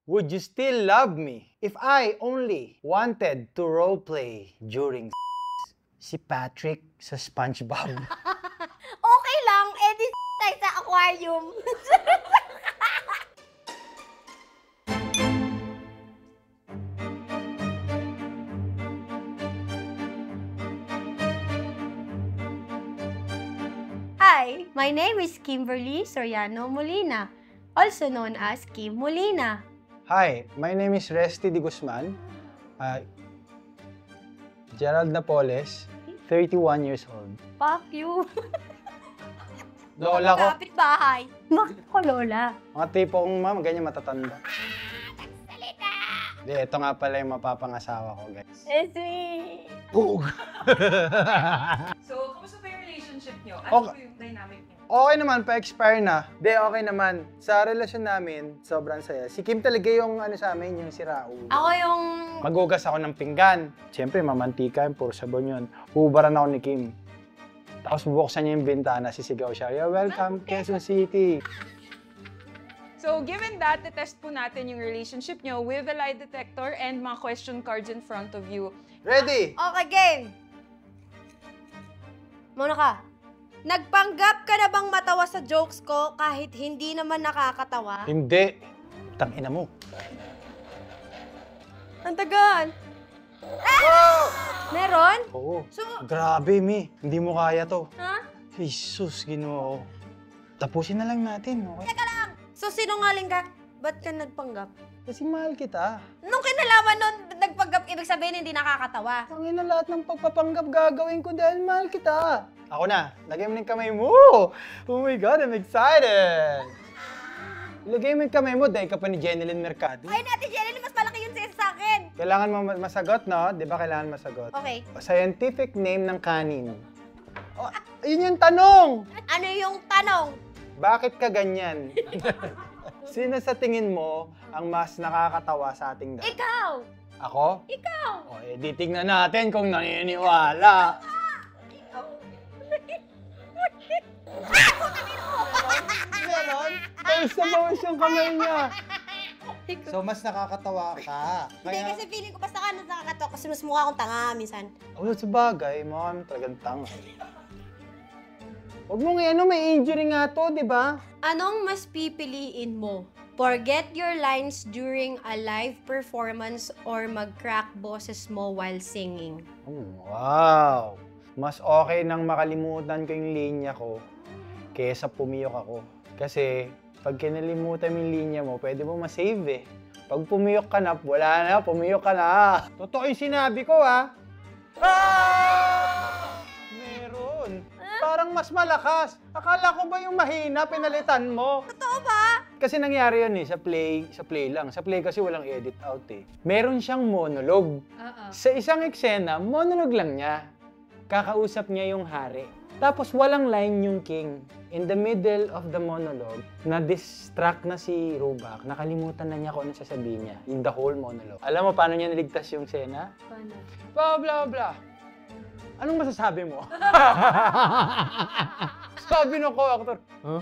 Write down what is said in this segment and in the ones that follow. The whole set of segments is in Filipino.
Would you still love me if I only wanted to roleplay during si Patrick sa SpongeBob? Okay lang, edi tayo sa aquarium. Hi, my name is Kimberly Soriano Molina, also known as Kim Molina. Hi, my name is Resty Di Guzman. Gerald Napoles, 31 years old. Fuck you. Lola ko. Kapit bahay. Bakit ko lola? Mga tipong ma'am, ganyan matatanda. Salita! Di, ito nga pala yung mapapangasawa ko, guys. Sweet. Pug! So, kamusta pa yung relationship nyo? Ano Okay. po yung dynamic nyo? Okay naman, pa-expire na. Di, okay naman. Sa relasyon namin, sobrang saya. Si Kim talaga yung ano sa amin, yung si Raul. Ako yung... Magugas ako ng pinggan. Siyempre, mamantika yun, puro sabon yun. Hubaran ako ni Kim. Tapos bubuksan niya yung bintana, sisigaw siya, "You're welcome, Quezon City." So, given that, test po natin yung relationship nyo with the lie detector and mga question cards in front of you. Ready? Okay, game. Muna ka. Nagpanggap ka na bang matawa sa jokes ko kahit hindi naman nakakatawa? Hindi. Tangina mo. Ang tagal. Ah! Meron? Oo. So, Grabe, Mi. Hindi mo kaya to. ha? Jesus, Ginoo. Tapusin na lang natin, okay? Teka lang. So, sinungaling ka? Ba't ka nagpanggap? Kasi mahal kita. Nung kinalaman nun, nagpanggap, ibig sabihin hindi nakakatawa. Tangina, lahat ng pagpapanggap gagawin ko dahil mahal kita. Ako na. Lagay mo ng kamay mo. Oh my God, I'm excited. Lagay mo yung kamay mo dahil ka pa ni Jeneline Mercado. Ay, Ate Jenny, mas malaki yun sa akin. Kailangan mo masagot, no? Di ba kailangan masagot? Okay. Scientific name ng kanin. Oh, yun yung tanong! Ano yung tanong? Bakit ka ganyan? Sino sa tingin mo ang mas nakakatawa sa ating dalawa? Ikaw! Ako? Ikaw! O, di tignan natin kung naniniwala. Meron? Bawis na bawis yung kamay niya. So, mas nakakatawa ka. Hindi, kasi feeling ko basta ka nakakatawa kasi mas mukha akong tanga minsan. Oh, sa bagay, mukha kami talagang tanga. Huwag mo nga, may injury nga to, di ba? Anong mas pipiliin mo? Forget your lines during a live performance or mag-crack boses mo while singing? Wow! Mas okay nang makalimutan ko yung linya ko kaysa pumiyok ako. Kasi pag kinalimutan mo yung linya mo, pwede mo masave eh. Pag pumiyok ka na, wala na, pumiyok ka na. Totoo yung sinabi ko, ha? Ah! Meron. Parang mas malakas. Akala ko ba yung mahina, pinalitan mo? Totoo ba? Kasi nangyari yun eh, sa play lang. Sa play kasi walang edit out eh. Meron siyang monologue. Sa isang eksena, monologue lang niya. Kakausap niya yung hari. Tapos walang line yung king. In the middle of the monologue, na-distract na si Rubak. Nakalimutan na niya kung ano sasabihin niya in the whole monologue. Alam mo paano niya niligtas yung sena? Paano? Blah, blah, blah. Anong masasabi mo? Sabi ng co-actor, huh?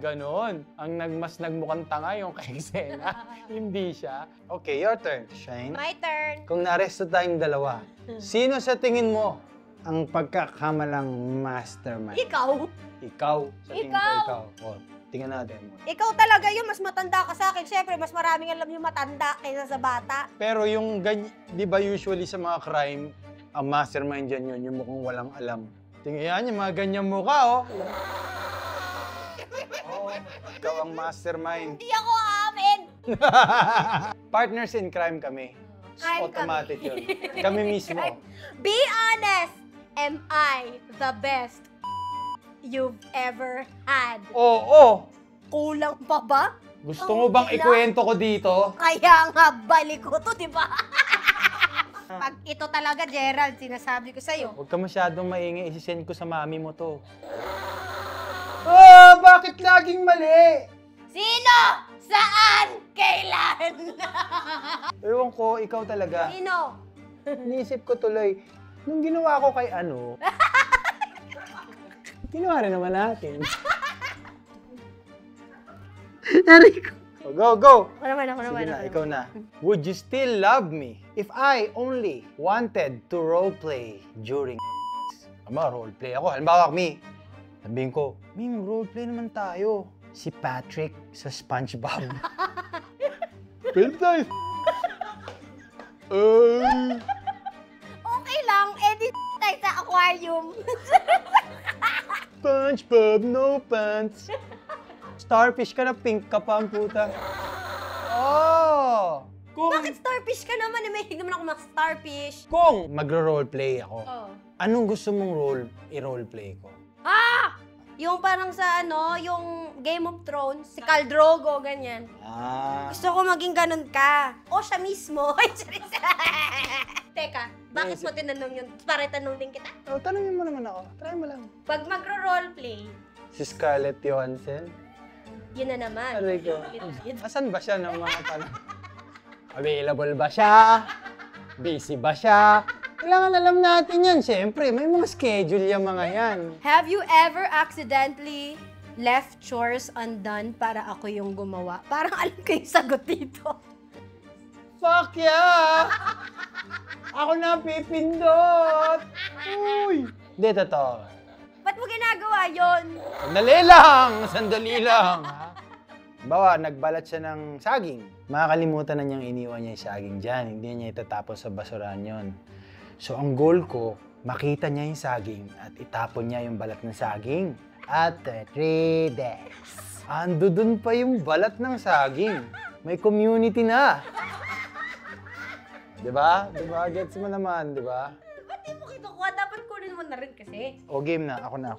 Ganon. Mas nagmukhang tanga yung kay Sena. Hindi siya. Okay, your turn, Shine. My turn. Kung na-arresto tayong dalawa, sino sa tingin mo ang pagkakamalang mastermind? Ikaw? Ikaw. Sa tingin ko, Ikaw. ikaw. O, tingnan natin mo. Ikaw talaga yun, mas matanda ka sa akin. Siyempre, mas maraming alam yung matanda kaysa sa bata. Pero yung di ba usually sa mga crime, ang mastermind dyan yun, yung mukhang walang alam. Tingnan yung mga ganyang mukha, oh. Oh, ikaw ang mastermind. Hindi ako aamin. Partners in crime kami. Crime Automatic kami. yun. Kami mismo. Be honest. Am I the best you've ever had? Oo. Kulang pa ba? Gusto mo bang Kulang? ikwento ko dito? Kaya nga, balik ko to, di ba? Pag ito talaga, Gerald, sinasabi ko sa'yo. Huwag ka masyadong maingay. Isisend ko sa mami mo to. Ah, bakit laging mali? Sino? Saan? Kailan? Ewan ko, ikaw talaga. Sino? Iniisip ko tuloy, nung ginawa ko kay ano, ginawa rin naman natin. Go, go! Ako naman. Sige na, ikaw na. Would you still love me if I only wanted to roleplay during roleplay ako. Halimbawa, Mi, sabihin ko, Mi, roleplay naman tayo. Si Patrick sa SpongeBob. Pwede tayo. Okay lang, edit tayo sa aquarium. SpongeBob, no pants. Starfish ka na, pink ka pa ang puta. Oh! Bakit starfish ka naman? Mahilig naman ako mag-starfish. Kung magro-roleplay ako, Oh. anong gusto mong i-roleplay ko? Ah! Yung parang sa yung Game of Thrones, si Khal Drogo, ganyan. Gusto ko maging ganun ka. O siya mismo. Teka, bakit mo tinanong yun? Para tanong din kita. Oh, tanongin mo naman ako. Try mo lang. Pag magro-roleplay, Si Scarlett Johansson? yun na naman. Aray ko. Yun. Asan ba siya ng mga tanong? Available ba siya? Busy ba siya? Kailangan alam natin yan. Siyempre, may mga schedule yung mga yan. Have you ever accidentally left chores undone para ako yung gumawa? Parang alam ko yung sagot dito. Fuck yeah! Ako na pipindot! Uy! Hindi, totoo. Ba't mo ginagawa yon? Sandali lang! Ha? Bawa, nagbalat siya ng saging. Makakalimutan na niyang iniwan niya yung saging dyan. Hindi niya itatapon sa basurahan yon. So, ang goal ko, makita niya yung saging at itapon niya yung balat ng saging. At 3 days. Ando dun pa yung balat ng saging. May community na. Diba? Diba? Gets mo naman, diba? Ba't di mo kinukuha? Dapat kunin mo na rin kasi. O game na. Ako na.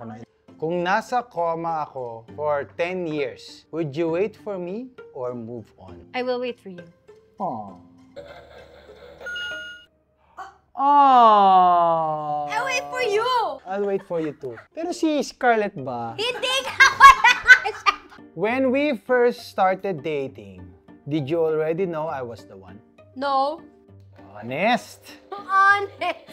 Kung nasa coma ako for 10 years, would you wait for me or move on? I will wait for you. Aww. Aww. I wait for you! I'll wait for you too. Pero si Scarlett ba? Hindi ka! Wala nga siya! When we first started dating, did you already know I was the one? No. Honest? Honest.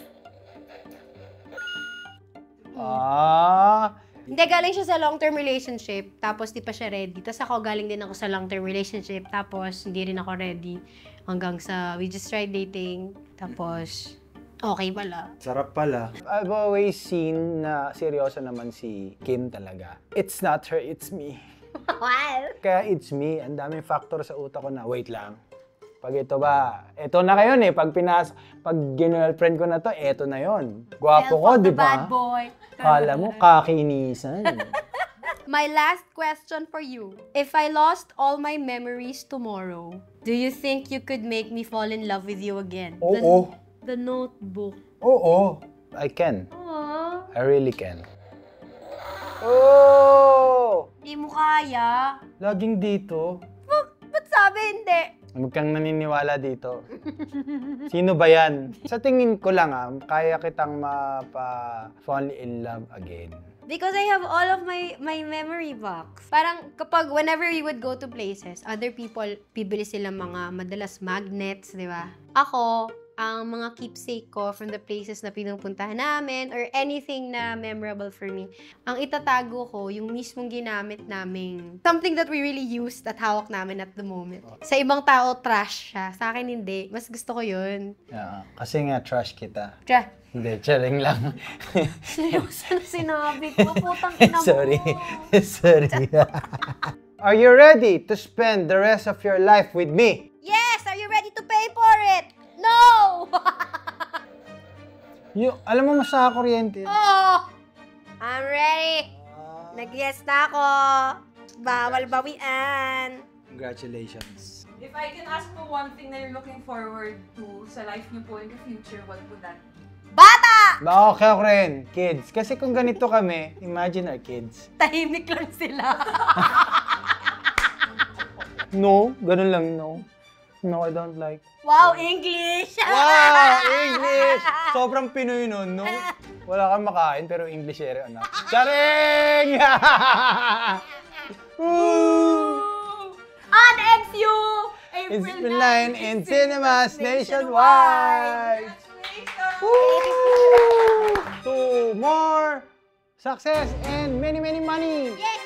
Hindi, galing siya sa long-term relationship, tapos di pa siya ready. Tapos ako, galing din ako sa long-term relationship, tapos hindi rin ako ready. Hanggang sa, we just tried dating, tapos okay pala. Sarap pala. I've always seen na seryoso naman si Kim talaga. It's not her, it's me. Well. Kaya it's me, ang daming factor sa utak ko na, wait lang. Pag ito ba, ito na kayo pag girlfriend ko na to, ito na yon. Gwapo ko, di ba? Bad boy. Kala mo, kakinisan. My last question for you. If I lost all my memories tomorrow, do you think you could make me fall in love with you again? Oo. The Notebook. Oo. I can. Aww. I really can. Oh! Di mo kaya. Laging dito. Ba't sabi hindi? Huwag kang naniniwala dito. Sino ba yan? Sa tingin ko lang kaya kitang mapa-fall in love again. Because I have all of my memory box. Parang kapag whenever we would go to places, other people, bibili sila mga madalas magnets, di ba? Ako, ang mga keepsake ko from the places na pinupuntahan namin or anything na memorable for me, ang itatago ko, yung mismong ginamit naming something that we really used at hawak namin at the moment. Sa ibang tao, trash siya. Sa akin, hindi. Mas gusto ko yun. Yeah, kasi nga trash kita. Tra. Hindi, charing lang. Seryoso na sinabi ko. Putang ina mo. Sorry. Are you ready to spend the rest of your life with me? Yes! Are you ready to pay for it? No! Alam mo, mas nakakuryente. Oh! I'm ready! Nag-yes na ako. Bawal bawian. Congratulations. If I can ask for one thing na you're looking forward to sa life niyo po in the future, what would that be? Bata! Okay ako rin, kids. Kasi kung ganito kami, imagine our kids. Tahimik lang sila. No, ganun lang, no. No, I don't like. Wow, English! Wow, English! Sobrang Pinoy nun, no? Wala kang makain, pero English ere, anak. Charing! On XU! It's been line in cinemas nationwide! Woo! To more success and many, many money! Yes!